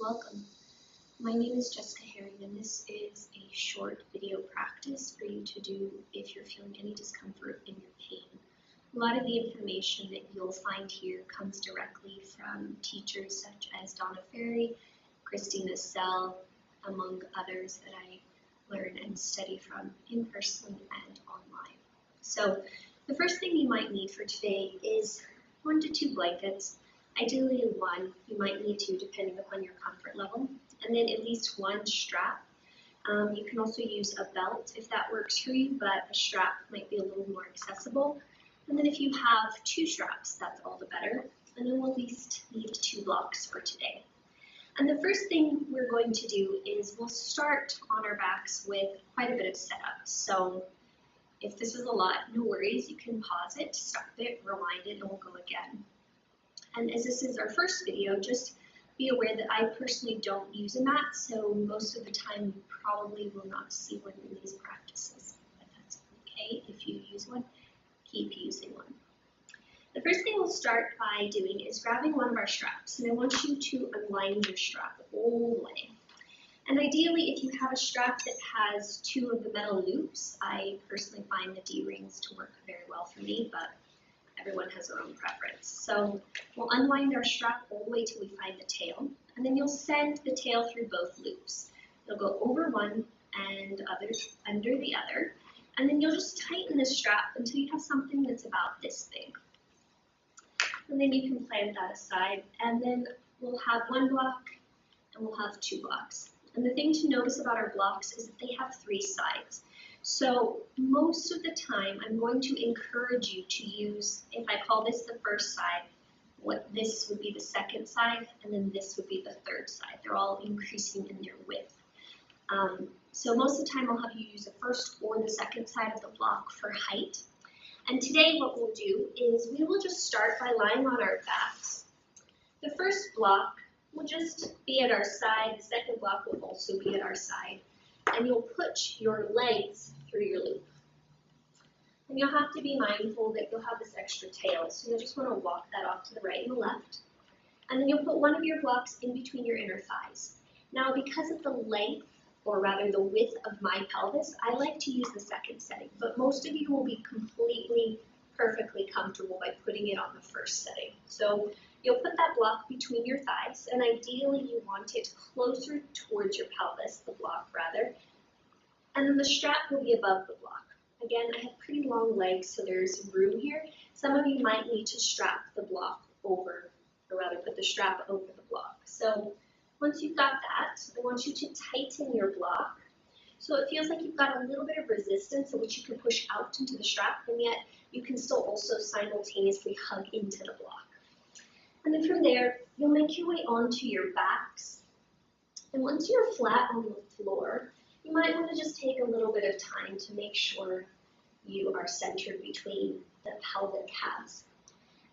Welcome. My name is Jessica Herring, and this is a short video practice for you to do if you're feeling any discomfort in your pain. A lot of the information that you'll find here comes directly from teachers such as Donna Ferry, Christina Sell, among others that I learn and study from in person and online. So the first thing you might need for today is 1 to 2 blankets. Ideally 1, you might need 2 depending upon your comfort level, and then at least 1 strap. You can also use a belt if that works for you, but a strap might be a little more accessible. And then if you have 2 straps, that's all the better. And then we'll at least need 2 blocks for today. And the first thing we're going to do is we'll start on our backs with quite a bit of setup. So if this is a lot, no worries, you can pause it, stop it, rewind it, and we'll go again. And as this is our first video, just be aware that I personally don't use a mat, so most of the time you probably will not see one in these practices. But that's okay. If you use one, keep using one. The first thing we'll start by doing is grabbing one of our straps, and I want you to unwind your strap all the way. And ideally, if you have a strap that has 2 of the metal loops, I personally find the D-rings to work very well for me, but everyone has their own preference. So we'll unwind our strap all the way till we find the tail, and then you'll send the tail through both loops. You'll go over one and under the other, and then you'll just tighten the strap until you have something that's about this big. And then you can plant that aside, and then we'll have 1 block and we'll have 2 blocks. And the thing to notice about our blocks is that they have 3 sides. So most of the time, I'm going to encourage you to use, if I call this the first side, this would be the second side, and then this would be the third side. They're all increasing in their width. So most of the time, I'll have you use the first or the second side of the block for height. And today, what we'll do is we will just start by lying on our backs. The first block will just be at our side. The second block will also be at our side. And you'll put your legs through your loop. And you'll have to be mindful that you'll have this extra tail, so you'll just want to walk that off to the right and the left. And then you'll put one of your blocks in between your inner thighs. Now, because of the length, or rather the width of my pelvis, I like to use the second setting, but most of you will be completely, perfectly comfortable by putting it on the first setting. So you'll put that block between your thighs, and ideally you want it closer towards your pelvis, the block rather, and then the strap will be above the block. Again, I have pretty long legs, so there's room here. Some of you might need to strap the block over, or rather put the strap over the block. So once you've got that, I want you to tighten your block so it feels like you've got a little bit of resistance in which you can push out into the strap, and yet you can still also simultaneously hug into the block. And then from there, you'll make your way onto your backs. And once you're flat on the floor, you might want to just take a little bit of time to make sure you are centered between the pelvic halves.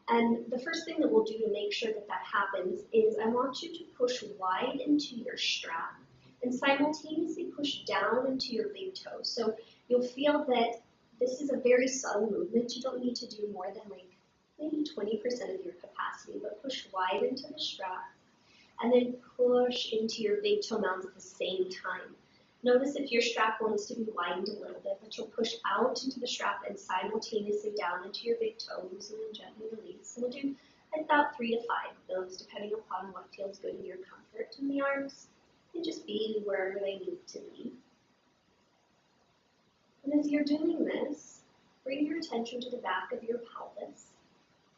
And the first thing that we'll do to make sure that that happens is I want you to push wide into your strap and simultaneously push down into your big toe. So you'll feel that this is a very subtle movement. You don't need to do more than maybe 20% of your capacity, but push wide into the strap and then push into your big toe mounds at the same time. Notice if your strap wants to be widened a little bit, but you'll push out into the strap and simultaneously down into your big toes and then gently release. And we'll do about 3 to 5 of those, depending upon what feels good in your comfort. And the arms can just be wherever they need to be. And as you're doing this, bring your attention to the back of your pelvis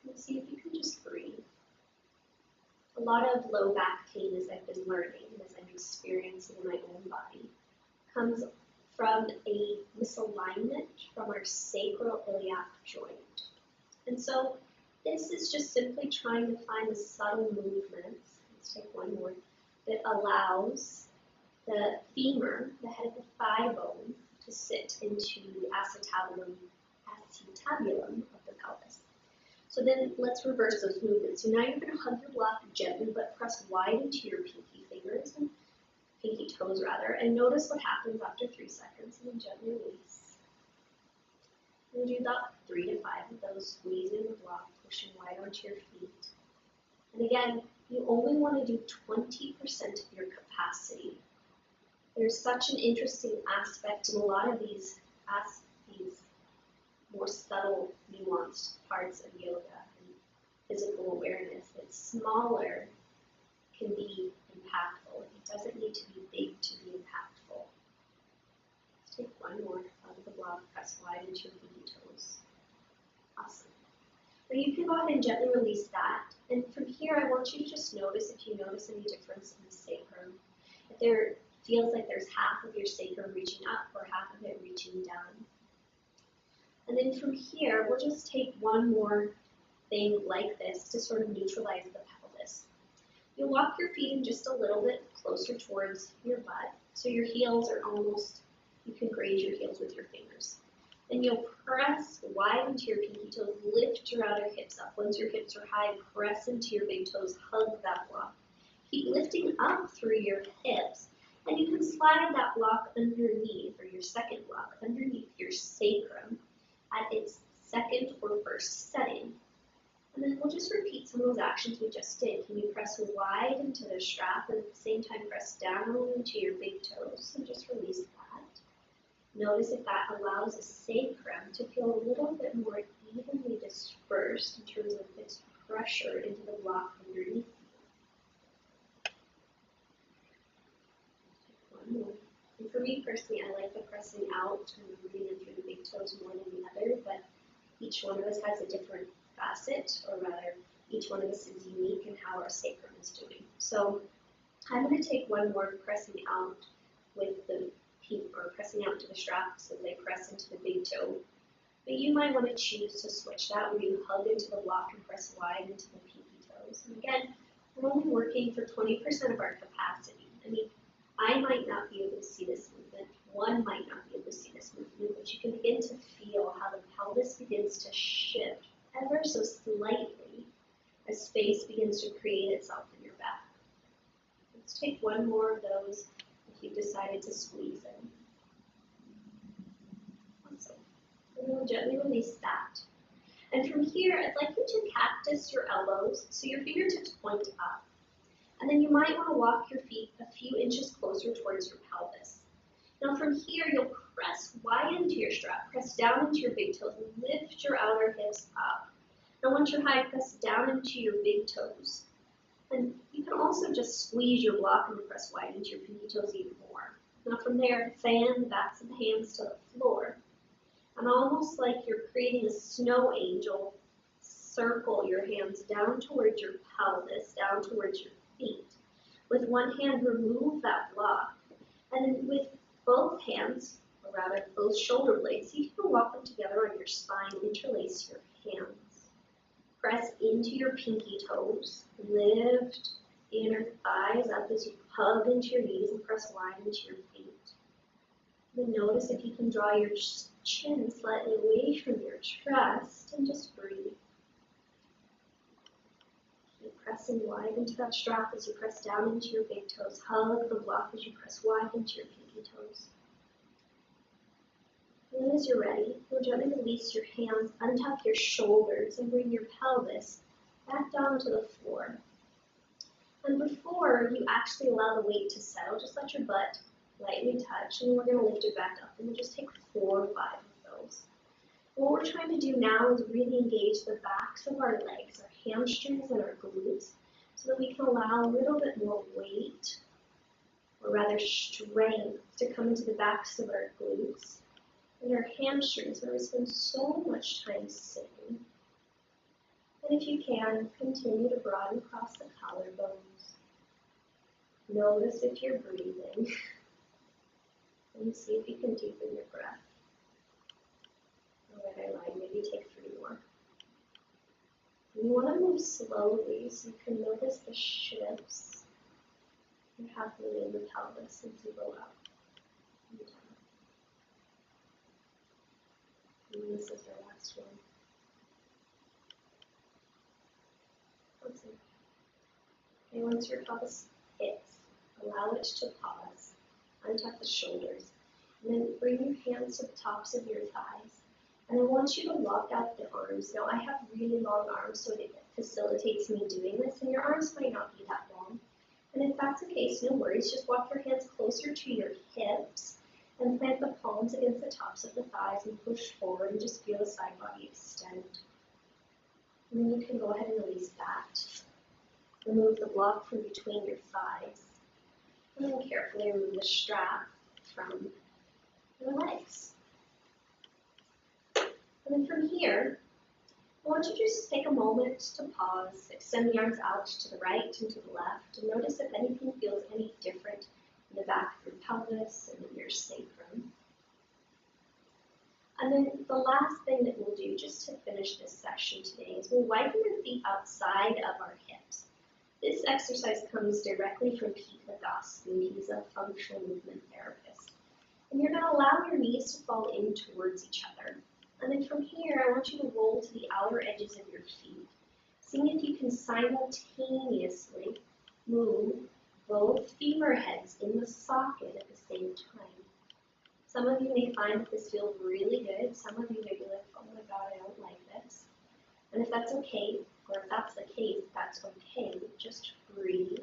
and see if you can just breathe. A lot of low back pain, as I've been learning and as I'm experiencing in my own body, comes from a misalignment from our sacroiliac joint. And so this is just simply trying to find the subtle movements, let's take one more, that allows the femur, the head of the thigh bone, to sit into the acetabulum of the pelvis. So then let's reverse those movements. So now you're going to hug your block gently, but press wide into your pinky fingers, and pinky toes rather, and notice what happens after 3 seconds, and then gently release. And do about 3 to 5 of those, squeezing the block, pushing wide onto your feet. And again, You only want to do 20% of your capacity. There's such an interesting aspect in a lot of these more subtle, nuanced parts of yoga and physical awareness that smaller can be impactful. It doesn't need to be big to be impactful. Let's take one more out of the block, press wide into your pinky toes. Awesome. Now you can go ahead and gently release that. And from here, I want you to just notice if you notice any difference in the sacrum. If there feels like there's half of your sacrum reaching up or half of it reaching down. And then from here, we'll just take one more thing like this to sort of neutralize the pelvis. You'll walk your feet in just a little bit closer towards your butt, so your heels are almost, you can graze your heels with your fingers. Then you'll press wide into your pinky toes, lift your outer hips up. Once your hips are high, press into your big toes, hug that block. Keep lifting up through your hips, and you can slide that block underneath, or your second block, underneath your sacrum at its second or first setting. And then we'll just repeat some of those actions we just did. Can you press wide into the strap and at the same time press down into your big toes and just release that. Notice if that allows the sacrum to feel a little bit more evenly dispersed in terms of its pressure into the block underneath you. One more. And for me personally, I like the pressing out and moving in through the big toes more than the other, but each one of us has a different facet, or rather, each one of us is unique in how our sacrum is doing. So I'm going to take one more pressing out with the or pressing out to the strap so they press into the big toe. But you might want to choose to switch that where you hug into the block and press wide into the pinky toes. And again, we're only working for 20% of our capacity. I mean, I might not be able to see this movement, one might not be able to see this movement, but you can begin to feel how the pelvis begins to shift ever so slightly as space begins to create itself in your back. Let's take one more of those if you've decided to squeeze in. Awesome. And we'll gently release that. And from here, I'd like you to cactus your elbows so your fingertips point up. And then you might want to walk your feet a few inches closer towards your pelvis. Now from here, you'll press wide into your strap, press down into your big toes, and lift your outer hips up. Now once you're high, press down into your big toes. And you can also just squeeze your block and press wide into your pinky toes even more. Now from there, fan the backs of the hands to the floor. And almost like you're creating a snow angel, circle your hands down towards your pelvis, down towards your feet. With one hand, remove that block. And then with both hands, or rather both shoulder blades, you can walk them together on your spine, interlace your hands. Press into your pinky toes, lift the inner thighs up as you hug into your knees and press wide into your feet. Then notice if you can draw your chin slightly away from your chest and just breathe. Keep pressing wide into that strap as you press down into your big toes. Hug the block as you press wide into your pinky toes. And then as you're ready, you'll gently release your hands, untuck your shoulders, and bring your pelvis back down to the floor. And before you actually allow the weight to settle, just let your butt lightly touch, and we're going to lift it back up. And we'll just take 4 or 5 of those. And what we're trying to do now is really engage the backs of our legs, our hamstrings and our glutes, so that we can allow a little bit more weight, or rather strength, to come into the backs of our glutes and our hamstrings, where we spend so much time sitting. And if you can, continue to broaden across the collarbones. Notice if you're breathing. And see if you can deepen your breath. All right, I lied. Maybe take 3 more. You want to move slowly so you can notice the shifts you're happening in the pelvis as you go up and down. And this is our last one. Awesome. Okay, once your pelvis hits, allow it to pause. Untuck the shoulders. And then bring your hands to the tops of your thighs. And I want you to lock out the arms. Now, I have really long arms, so it facilitates me doing this, and your arms might not be that long. And if that's the case, no worries, just walk your hands closer to your hips and plant the palms against the tops of the thighs and push forward and just feel the side body extend. And then you can go ahead and release that. Remove the block from between your thighs. And then carefully remove the strap from your legs. And then from here, I want you to just take a moment to pause, extend the arms out to the right and to the left, and notice if anything feels any different in the back of your pelvis and in your sacrum. And then the last thing that we'll do just to finish this session today is we'll widen your feet outside of our hips. This exercise comes directly from Pete Legoski. He's a functional movement therapist. And you're going to allow your knees to fall in towards each other. And then from here, I want you to roll to the outer edges of your feet, seeing if you can simultaneously move both femur heads in the socket at the same time. Some of you may find that this feels really good. Some of you may be like, oh my God, I don't like this. And if that's okay, or if that's the case, that's okay. Just breathe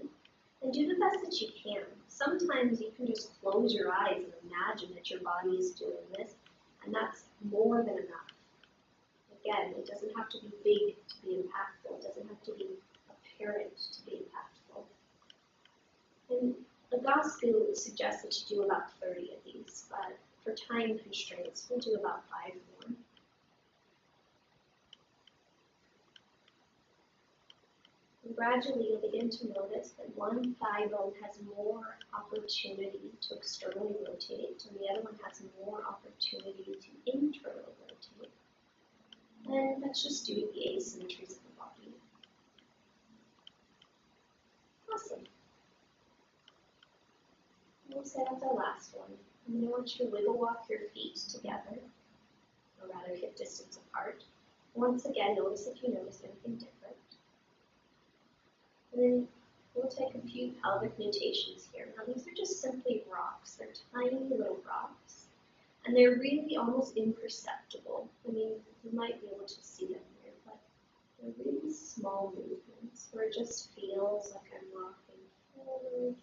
and do the best that you can. Sometimes you can just close your eyes and imagine that your body is doing this, and that's more than enough. Again, it doesn't have to be big to be impactful. It doesn't have to be apparent to be impactful. And Legoski suggests that you do about 30 of these, but for time constraints, we'll do about 5 more. And gradually, you'll begin to notice that one thigh bone has more opportunity to externally rotate, and the other one has more opportunity to internally rotate. And that's just due to the asymmetries of the body. Awesome. We'll say that's our last one. And then I want you to wiggle walk your feet together, or rather hip distance apart. Once again, notice if you notice anything different. And then we'll take a few pelvic notations here. Now these are just simply rocks. They're tiny little rocks. And they're really almost imperceptible. I mean, you might be able to see them here, but they're really small movements where it just feels like I'm rocking forward,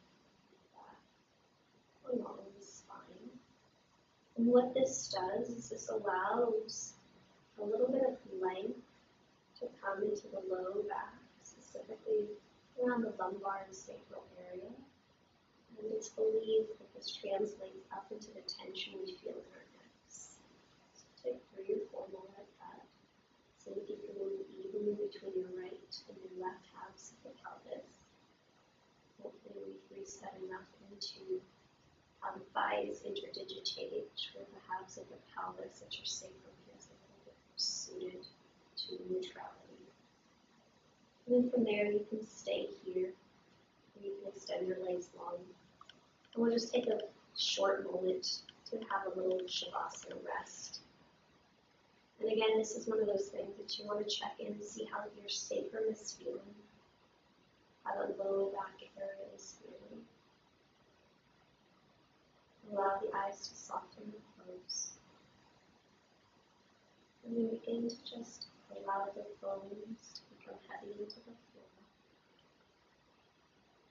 back, along the spine. And what this does is this allows a little bit of length to come into the low back, specifically around the lumbar and sacral area. And it's believed that this translates up into the tension we feel in our necks. So take 3 or 4 more like that. See if you can move evenly between your right and your left halves of the pelvis. Hopefully we've reset enough into how the thighs interdigitate with the halves of the pelvis that your sacrum feels a little bit suited to neutrality. And then from there, you can stay here, or you can extend your legs long. And we'll just take a short moment to have a little Shavasana rest. And again, this is one of those things that you want to check in and see how your sacrum is feeling, how the low back area is feeling. Allow the eyes to soften and close. And then begin to just allow the bones to become heavy into the floor.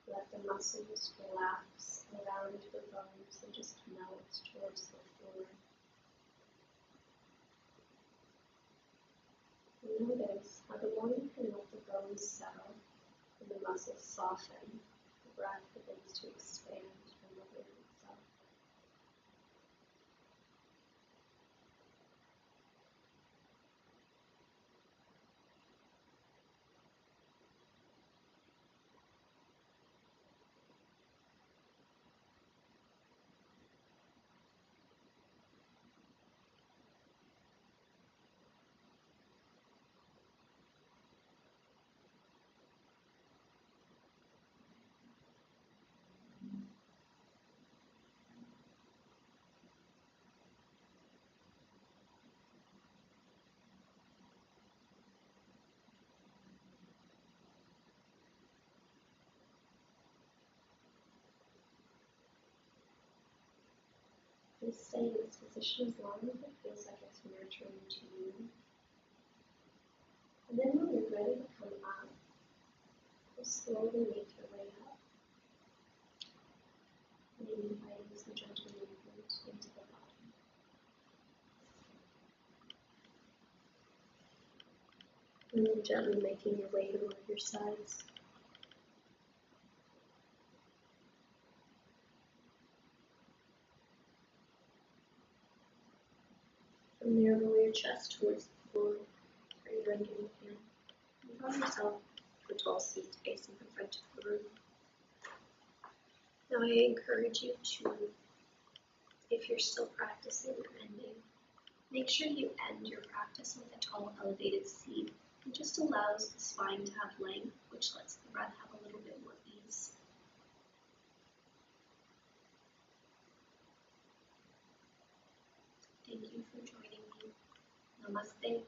Let the muscles relax around the bones and just melt towards the floor. And notice how the more you can let the bones settle and the muscles soften, the breath begins to expand and liberate itself. Please stay in this position as long as it feels like it's nurturing to you. And then when you're ready to come Slowly make your way up, leaning by some gentle movement into the bottom. And then gently making your way toward your sides. From there, roll your chest towards the floor, or your right hand. And draw yourself to a tall seat facing the front of the room. Now I encourage you to, if you're still practicing ending, make sure you end your practice with a tall elevated seat. It just allows the spine to have length, which lets the breath have a little bit more ease. Thank you for joining me. Namaste.